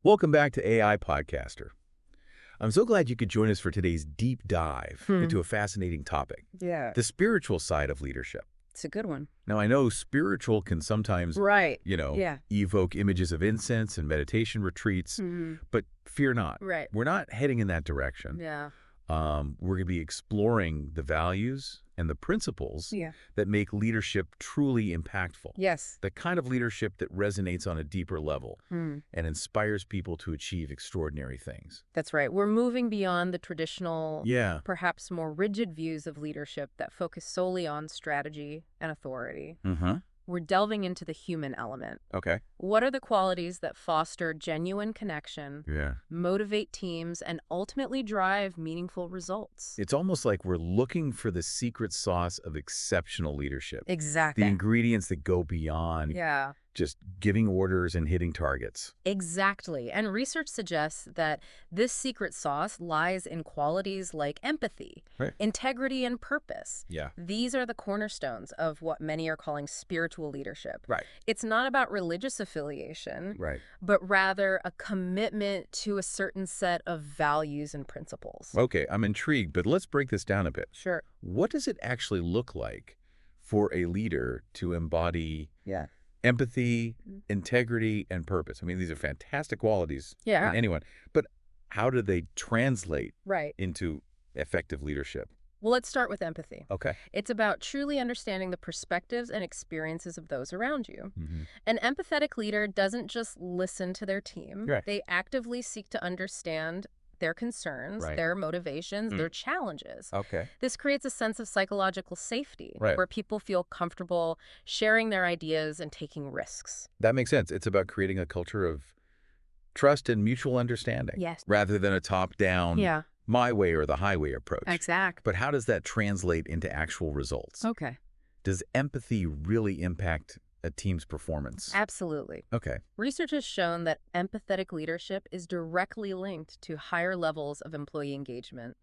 Welcome back to AI Podcaster. I'm so glad you could join us for today's deep dive into a fascinating topic, Yeah, the spiritual side of leadership. it's a good one. Now, I know spiritual can sometimes, Right. Yeah. evoke images of incense and meditation retreats, but fear not. Right. We're not heading in that direction. Yeah. We're going to be exploring the values and the principles Yeah. that make leadership truly impactful. Yes. The kind of leadership that resonates on a deeper level and inspires people to achieve extraordinary things. That's right. We're moving beyond the traditional, Yeah. perhaps more rigid views of leadership that focus solely on strategy and authority. Mm-hmm. We're delving into the human element. Okay. What are the qualities that foster genuine connection, Yeah. motivate teams, and ultimately drive meaningful results? It's almost like we're looking for the secret sauce of exceptional leadership. Exactly. The ingredients that go beyond Yeah. just giving orders and hitting targets. Exactly. And research suggests that this secret sauce lies in qualities like empathy, Right. integrity, and purpose. Yeah. These are the cornerstones of what many are calling spiritual leadership. Right. It's not about religious affiliation, Right. but rather a commitment to a certain set of values and principles. Okay, I'm intrigued, but let's break this down a bit. Sure. What does it actually look like for a leader to embody Yeah. empathy, integrity, and purpose? I mean, these are fantastic qualities Yeah. in anyone, but how do they translate Right. into effective leadership? Well, let's start with empathy. Okay. It's about truly understanding the perspectives and experiences of those around you. Mm-hmm. An empathetic leader doesn't just listen to their team. Right. They actively seek to understand their concerns, Right. their motivations, their challenges. Okay. This creates a sense of psychological safety Right. where people feel comfortable sharing their ideas and taking risks. That makes sense. It's about creating a culture of trust and mutual understanding. Yes. Rather than a top-down, Yeah, my way or the highway approach. exactly. But how does that translate into actual results? Okay. Does empathy really impact a team's performance? Absolutely. Okay. Research has shown that empathetic leadership is directly linked to higher levels of employee engagement,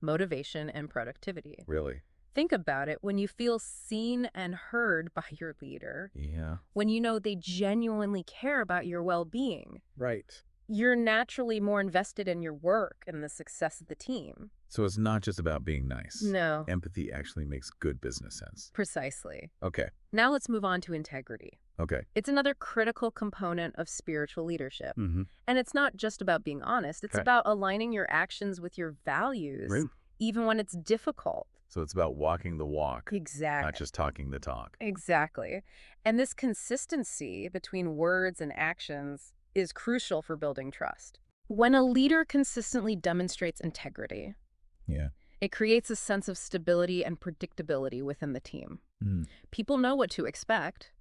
motivation, and productivity. Really? Think about it. When you feel seen and heard by your leader, Yeah. when you know they genuinely care about your well-being, Right. you're naturally more invested in your work and the success of the team. So it's not just about being nice. No, Empathy actually makes good business sense. precisely. Okay. Now let's move on to integrity. Okay. It's another critical component of spiritual leadership. Mm-hmm. And it's not just about being honest. It's Okay. about aligning your actions with your values, Right. even when it's difficult. So it's about walking the walk, Exactly. not just talking the talk. Exactly. And this consistency between words and actions is crucial for building trust. When a leader consistently demonstrates integrity, Yeah. it creates a sense of stability and predictability within the team. People know what to expect.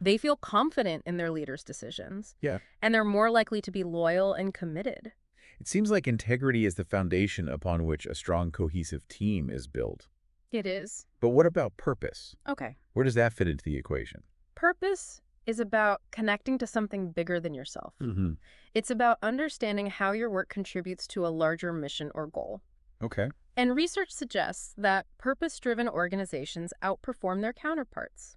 They feel confident in their leader's decisions. Yeah. And they're more likely to be loyal and committed. It seems like integrity is the foundation upon which a strong, cohesive team is built. It is. But what about purpose? Okay. Where does that fit into the equation? Purpose is about connecting to something bigger than yourself. Mm-hmm. It's about understanding how your work contributes to a larger mission or goal. Okay. And research suggests that purpose-driven organizations outperform their counterparts.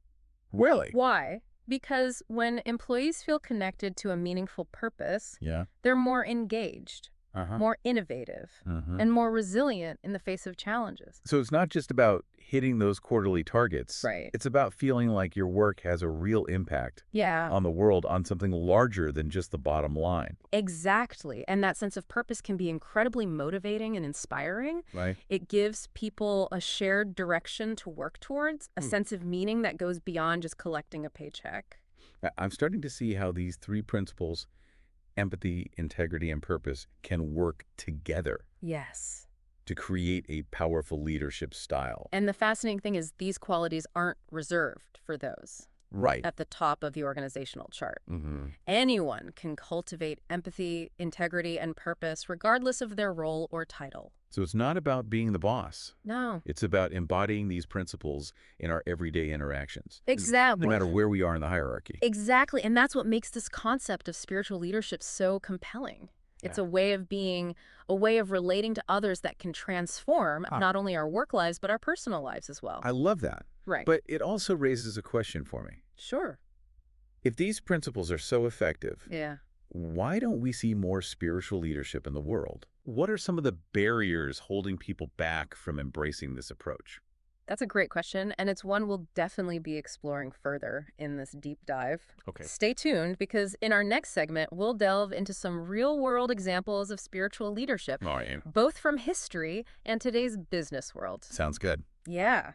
Really? Why? Because when employees feel connected to a meaningful purpose, Yeah. they're more engaged, more innovative, and more resilient in the face of challenges. So it's not just about hitting those quarterly targets. Right. It's about feeling like your work has a real impact Yeah, on the world, on something larger than just the bottom line. exactly. And that sense of purpose can be incredibly motivating and inspiring. Right. It gives people a shared direction to work towards, a sense of meaning that goes beyond just collecting a paycheck. I'm starting to see how these three principles, empathy, integrity, and purpose, can work together Yes. to create a powerful leadership style. And the fascinating thing is these qualities aren't reserved for those Right. at the top of the organizational chart. Mm-hmm. Anyone can cultivate empathy, integrity, and purpose regardless of their role or title. So it's not about being the boss. No. It's about embodying these principles in our everyday interactions. Exactly. No matter where we are in the hierarchy. Exactly. And that's what makes this concept of spiritual leadership so compelling. It's a way of being, a way of relating to others that can transform not only our work lives, but our personal lives as well. I love that. Right. But it also raises a question for me. Sure. If these principles are so effective, Yeah. why don't we see more spiritual leadership in the world? What are some of the barriers holding people back from embracing this approach? That's a great question, and it's one we'll definitely be exploring further in this deep dive. Okay. Stay tuned because in our next segment, we'll delve into some real-world examples of spiritual leadership, All right. both from history and today's business world. Sounds good. Yeah.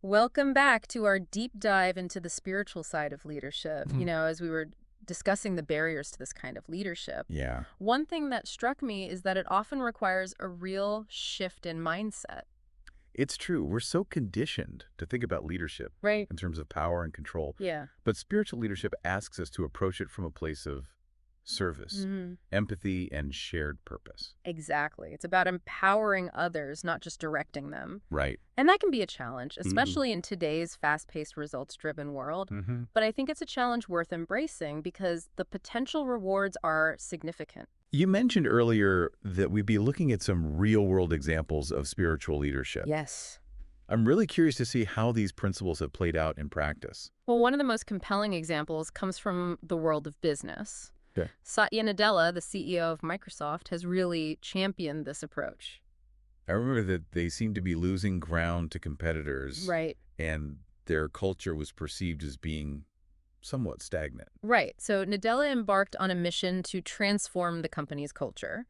Welcome back to our deep dive into the spiritual side of leadership. As we were discussing the barriers to this kind of leadership, Yeah. one thing that struck me is that it often requires a real shift in mindset. It's true. We're so conditioned to think about leadership Right. in terms of power and control. Yeah. But spiritual leadership asks us to approach it from a place of service, empathy, and shared purpose. Exactly. It's about empowering others, not just directing them. Right. And that can be a challenge, especially in today's fast-paced, results-driven world. But I think it's a challenge worth embracing because the potential rewards are significant. You mentioned earlier that we'd be looking at some real-world examples of spiritual leadership. Yes. I'm really curious to see how these principles have played out in practice. Well, one of the most compelling examples comes from the world of business. Okay. Satya Nadella, the CEO of Microsoft, has really championed this approach. I remember that they seemed to be losing ground to competitors. Right. And their culture was perceived as being somewhat stagnant. Right. So Nadella embarked on a mission to transform the company's culture.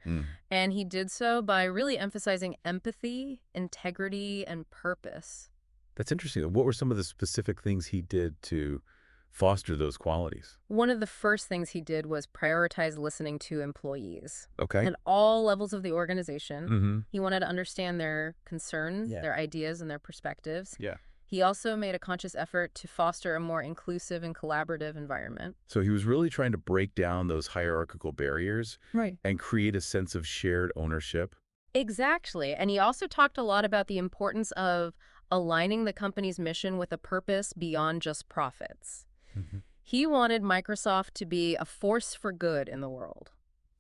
And he did so by really emphasizing empathy, integrity, and purpose. That's interesting. What were some of the specific things he did to foster those qualities? One of the first things he did was prioritize listening to employees. Okay. At all levels of the organization. He wanted to understand their concerns, their ideas, and their perspectives. Yeah. He also made a conscious effort to foster a more inclusive and collaborative environment. So he was really trying to break down those hierarchical barriers Right. and create a sense of shared ownership. Exactly. And he also talked a lot about the importance of aligning the company's mission with a purpose beyond just profits. He wanted Microsoft to be a force for good in the world.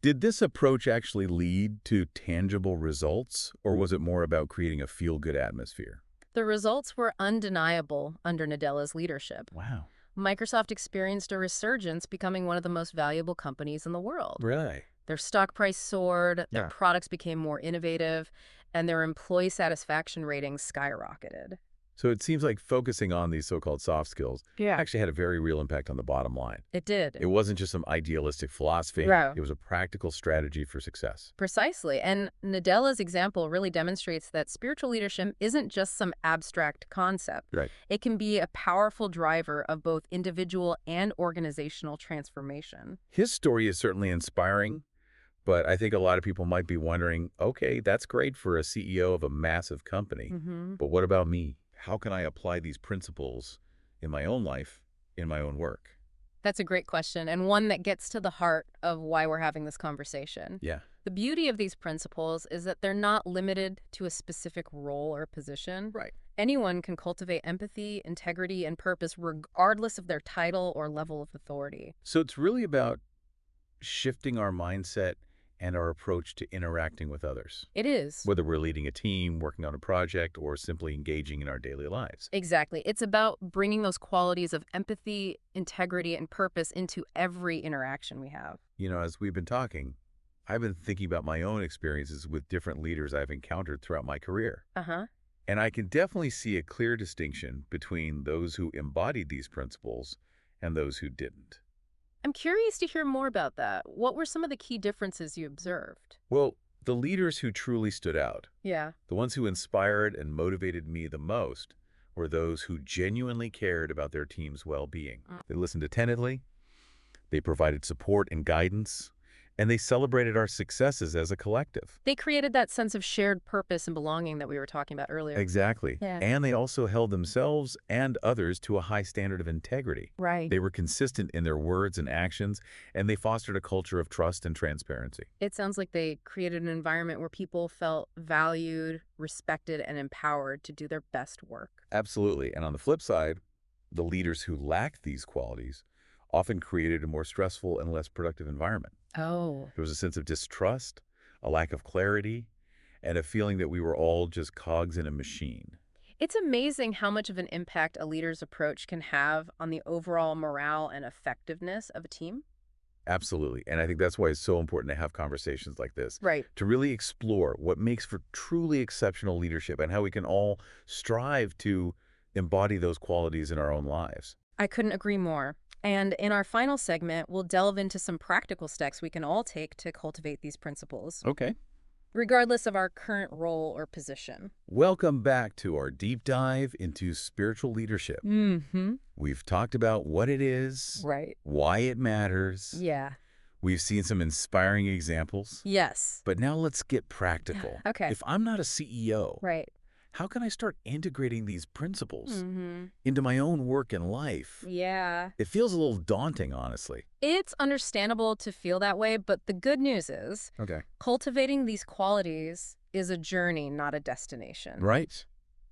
Did this approach actually lead to tangible results, or was it more about creating a feel-good atmosphere? The results were undeniable under Nadella's leadership. Wow. Microsoft experienced a resurgence, becoming one of the most valuable companies in the world. Really? Their stock price soared, their Yeah. products became more innovative, and their employee satisfaction ratings skyrocketed. So it seems like focusing on these so-called soft skills Yeah. actually had a very real impact on the bottom line. It did. It wasn't just some idealistic philosophy. Right. It was a practical strategy for success. Precisely. And Nadella's example really demonstrates that spiritual leadership isn't just some abstract concept. Right. It can be a powerful driver of both individual and organizational transformation. His story is certainly inspiring, but I think a lot of people might be wondering, okay, that's great for a CEO of a massive company, but what about me? How can I apply these principles in my own life, in my own work? That's a great question, and one that gets to the heart of why we're having this conversation. Yeah. The beauty of these principles is that they're not limited to a specific role or position. Right. Anyone can cultivate empathy, integrity, and purpose regardless of their title or level of authority. So it's really about shifting our mindset and our approach to interacting with others, It is. whether we're leading a team, working on a project, or simply engaging in our daily lives. Exactly. It's about bringing those qualities of empathy, integrity, and purpose into every interaction we have. You know, as we've been talking, I've been thinking about my own experiences with different leaders I've encountered throughout my career. Uh-huh. And I can definitely see a clear distinction between those who embodied these principles and those who didn't. I'm curious to hear more about that. What were some of the key differences you observed? Well, the leaders who truly stood out, Yeah. the ones who inspired and motivated me the most, were those who genuinely cared about their team's well-being. They listened attentively, they provided support and guidance, and they celebrated our successes as a collective. They created that sense of shared purpose and belonging that we were talking about earlier. Exactly. Yeah. And they also held themselves and others to a high standard of integrity. Right. They were consistent in their words and actions, and they fostered a culture of trust and transparency. It sounds like they created an environment where people felt valued, respected, and empowered to do their best work. Absolutely. And on the flip side, the leaders who lacked these qualities often created a more stressful and less productive environment. Oh. There was a sense of distrust, a lack of clarity, and a feeling that we were all just cogs in a machine. It's amazing how much of an impact a leader's approach can have on the overall morale and effectiveness of a team. Absolutely. And I think that's why it's so important to have conversations like this, Right. to really explore what makes for truly exceptional leadership and how we can all strive to embody those qualities in our own lives. I couldn't agree more. And in our final segment, we'll delve into some practical steps we can all take to cultivate these principles, Okay. regardless of our current role or position. Welcome back to our deep dive into spiritual leadership. Mm-hmm. We've talked about what it is, Right. why it matters. Yeah. We've seen some inspiring examples. Yes. But now let's get practical. Okay. If I'm not a CEO, Right. how can I start integrating these principles Mm-hmm. into my own work and life? Yeah. It feels a little daunting, honestly. It's understandable to feel that way, but the good news is Okay. cultivating these qualities is a journey, not a destination. Right?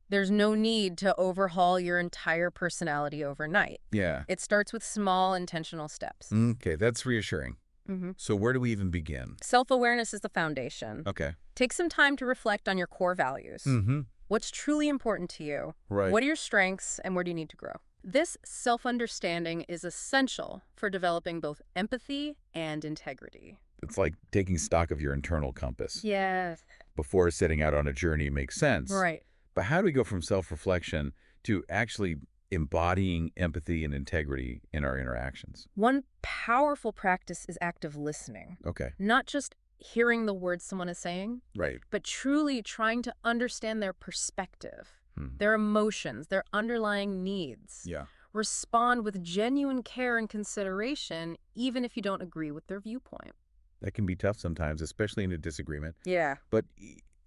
There's no need to overhaul your entire personality overnight. Yeah. It starts with small, intentional steps. Okay, that's reassuring. Mm-hmm. So where do we even begin? Self-awareness is the foundation. Okay. Take some time to reflect on your core values. Mm-hmm. What's truly important to you? Right. What are your strengths and where do you need to grow? This self-understanding is essential for developing both empathy and integrity. It's like taking stock of your internal compass. Yes. Before setting out on a journey makes sense. Right. But how do we go from self-reflection to actually embodying empathy and integrity in our interactions? One powerful practice is active listening. Okay. Not just hearing the words someone is saying, Right. but truly trying to understand their perspective, their emotions, their underlying needs. Yeah. Respond with genuine care and consideration, even if you don't agree with their viewpoint. That can be tough sometimes, especially in a disagreement. Yeah. But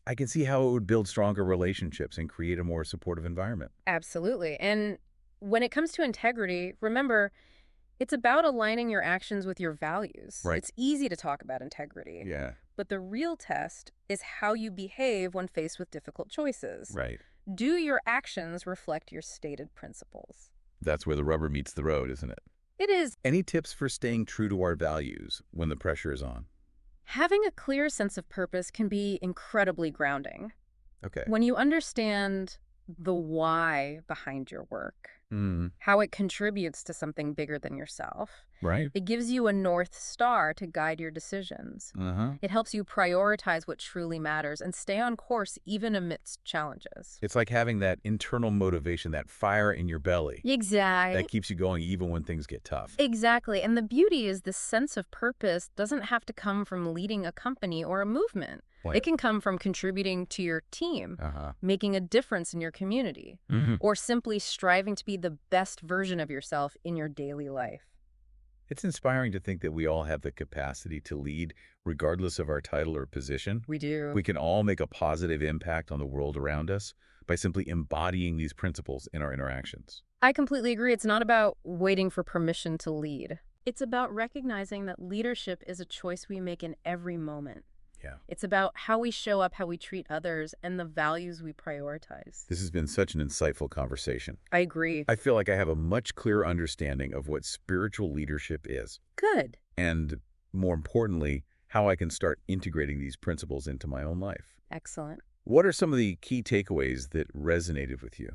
I can see how it would build stronger relationships and create a more supportive environment. Absolutely. And when it comes to integrity, remember, it's about aligning your actions with your values. Right. It's easy to talk about integrity. Yeah. But the real test is how you behave when faced with difficult choices. Right. Do your actions reflect your stated principles? That's where the rubber meets the road, isn't it? It is. Any tips for staying true to our values when the pressure is on? Having a clear sense of purpose can be incredibly grounding. Okay. When you understand the why behind your work, how it contributes to something bigger than yourself, Right. it gives you a North Star to guide your decisions. It helps you prioritize what truly matters and stay on course even amidst challenges. It's like having that internal motivation, that fire in your belly Exactly. that keeps you going even when things get tough. Exactly. And the beauty is this sense of purpose doesn't have to come from leading a company or a movement. Right. It can come from contributing to your team, Uh-huh. making a difference in your community, or simply striving to be the best version of yourself in your daily life. It's inspiring to think that we all have the capacity to lead regardless of our title or position. We do. We can all make a positive impact on the world around us by simply embodying these principles in our interactions. I completely agree. It's not about waiting for permission to lead. It's about recognizing that leadership is a choice we make in every moment. Yeah. It's about how we show up, how we treat others, and the values we prioritize. This has been such an insightful conversation. I agree. I feel like I have a much clearer understanding of what spiritual leadership is, Good. and more importantly, how I can start integrating these principles into my own life. Excellent. What are some of the key takeaways that resonated with you?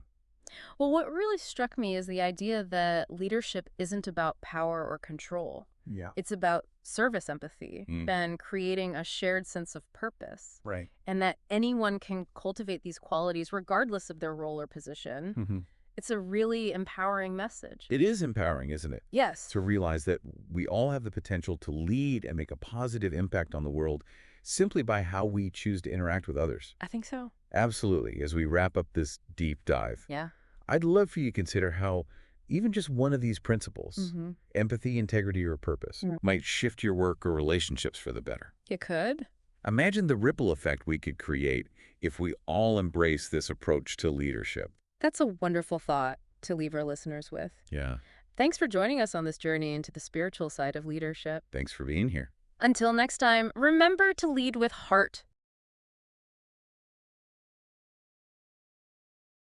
Well, what really struck me is the idea that leadership isn't about power or control. Yeah. It's about service empathy and creating a shared sense of purpose. Right. And that anyone can cultivate these qualities regardless of their role or position. It's a really empowering message. It is empowering, isn't it? Yes. To realize that we all have the potential to lead and make a positive impact on the world simply by how we choose to interact with others. I think so. Absolutely. As we wrap up this deep dive, Yeah. I'd love for you to consider how even just one of these principles, empathy, integrity, or purpose, might shift your work or relationships for the better. You could. Imagine the ripple effect we could create if we all embrace this approach to leadership. That's a wonderful thought to leave our listeners with. Yeah. Thanks for joining us on this journey into the spiritual side of leadership. Thanks for being here. Until next time, remember to lead with heart,